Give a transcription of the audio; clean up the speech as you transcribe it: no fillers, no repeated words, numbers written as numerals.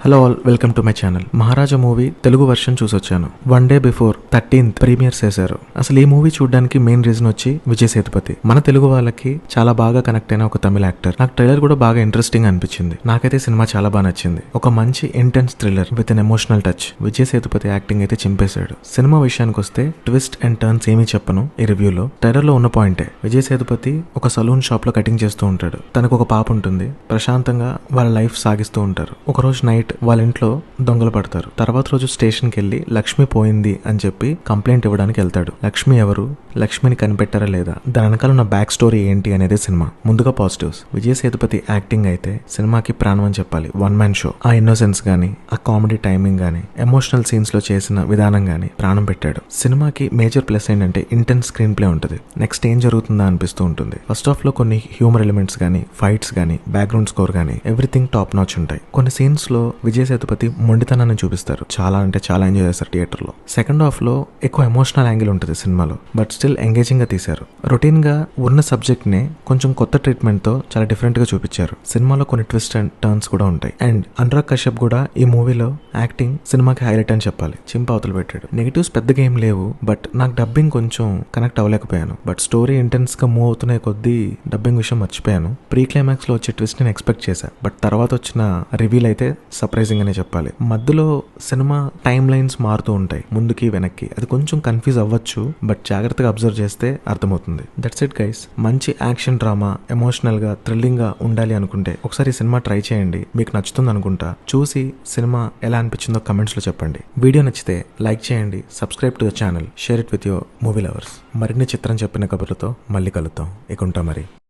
Hello all, welcome to my channel. Maharaja movie Telugu version చూసొచ్చాను. 1 day before 13th premiere చేశారు. అసలు ఈ మూవీ చూడడానికి మెయిన్ రీజన్ వచ్చి విజయ్ సేతుపతి. మన తెలుగు వాళ్ళకి చాలా బాగా కనెక్ట్ అయిన ఒక తమిళ యాక్టర్. నాకు ట్రైలర్ కూడా బాగా ఇంట్రెస్టింగ్ అనిపించింది. నాకైతే సినిమా చాలా బాగా నచ్చింది. ఒక మంచి intense thriller with an emotional touch. Vijay Sethupathi acting అయితే చింపేశాడు. సినిమా విషయానికి వస్తే ట్విస్ట్ అండ్ టర్న్స్ ఏమీ చెప్పను ఈ రివ్యూలో. ట్రైలర్ లో ఉన్న పాయింటే, విజయ్ సేతుపతి ఒక సలూన్ షాప్ లో కటింగ్ చేస్తూ ఉంటాడు. తనకు ఒక పాప ఉంటుంది. ప్రశాంతంగా వాళ్ళ లైఫ్ సాగిస్తూ ఉంటారు. ఒక రోజు నైట్ వాళ్ళ ఇంట్లో దొంగలు పడతారు. తర్వాత రోజు స్టేషన్ కి వెళ్లి లక్ష్మి పోయింది అని చెప్పి కంప్లైంట్ ఇవ్వడానికి వెళ్తాడు. లక్ష్మి ఎవరు, లక్ష్మిని కనిపెట్టారా లేదా, దాని వెనకాల ఉన్న బ్యాక్ స్టోరీ ఏంటి అనేది సినిమా. ముందుగా పాజిటివ్స్. విజయ్ సేతుపతి యాక్టింగ్ అయితే సినిమాకి ప్రాణం అని చెప్పాలి. 1 man షో. ఆ ఇన్నోసెన్స్ గానీ, ఆ కామెడీ టైమింగ్ గానీ, ఎమోషనల్ సీన్స్ లో చేసిన విధానం గానీ ప్రాణం పెట్టాడు. సినిమాకి మేజర్ ప్లస్ ఏంటంటే ఇంటెన్స్ స్క్రీన్ ప్లే ఉంటుంది. నెక్స్ట్ ఏం జరుగుతుందా అనిపిస్తూ ఉంటుంది. ఫస్ట్ హాఫ్ లో కొన్ని హ్యూమర్ ఎలిమెంట్స్ గానీ, ఫైట్స్ గానీ, బ్యాక్గ్రౌండ్ స్కోర్ గానీ ఎవ్రీథింగ్ టాప్ నాచ్ ఉంటాయి. కొన్ని సీన్స్ లో విజయ్ సేతుపతి మొండితనాన్ని చూపిస్తారు. చాలా అంటే చాలా ఎంజాయ్ చేస్తారు థియేటర్ లో. సెకండ్ హాఫ్ లో ఎక్కువ ఎమోషనల్ యాంగిల్ ఉంటుంది సినిమాలో, బట్ స్టిల్ ఎంగేజింగ్ గా తీశారు. రొటీన్ గా ఉన్న సబ్జెక్ట్ ని కొంచెం కొత్త ట్రీట్మెంట్ తో చాలా డిఫరెంట్ గా చూపించారు. సినిమాలో కొన్ని ట్విస్ట్ అండ్ టర్న్స్ కూడా ఉంటాయి. అండ్ అనురాగ్ కశ్యప్ కూడా ఈ మూవీలో యాక్టింగ్ సినిమాకి హైలైట్ అని చెప్పాలి. చింప అవతలు పెట్టాడు. నెగిటివ్స్ పెద్దగా ఏం లేవు, బట్ నాకు డబ్బింగ్ కొంచెం కనెక్ట్ అవ్వలేకపోయాను. బట్ స్టోరీ ఇంటెన్స్ గా మూవ్ అవుతున్న కొద్దీ డబ్బింగ్ విషయం మర్చిపోయాను. ప్రీ క్లైమాక్స్ లో వచ్చే ట్విస్ట్ నేను ఎక్స్పెక్ట్ చేశా, బట్ తర్వాత వచ్చిన రివీల్ అయితే సర్ప్రైజింగ్ అనే చెప్పాలి. మధ్యలో సినిమా టైం లైన్స్ మారుతూ ఉంటాయి, ముందుకి వెనక్కి. అది కొంచెం కన్ఫ్యూజ్ అవ్వచ్చు, బట్ జాగ్రత్తగా అబ్జర్వ్ చేస్తే అర్థమవుతుంది. That's it guys. మంచి యాక్షన్ డ్రామా, ఎమోషనల్ గా థ్రిల్లింగ్ గా ఉండాలి అనుకుంటే ఒకసారి ఈ సినిమా ట్రై చేయండి. మీకు నచ్చుతుంది అనుకుంటా. చూసి సినిమా ఎలా అనిపించిందో కమెంట్స్ లో చెప్పండి. వీడియో నచ్చితే లైక్ చేయండి, subscribe to the channel, share it with your movie lovers. మరిన్ని చిత్రం చెప్పిన కబుర్లతో మళ్ళీ కలుద్దాం. ఇక ఉంటా మరి.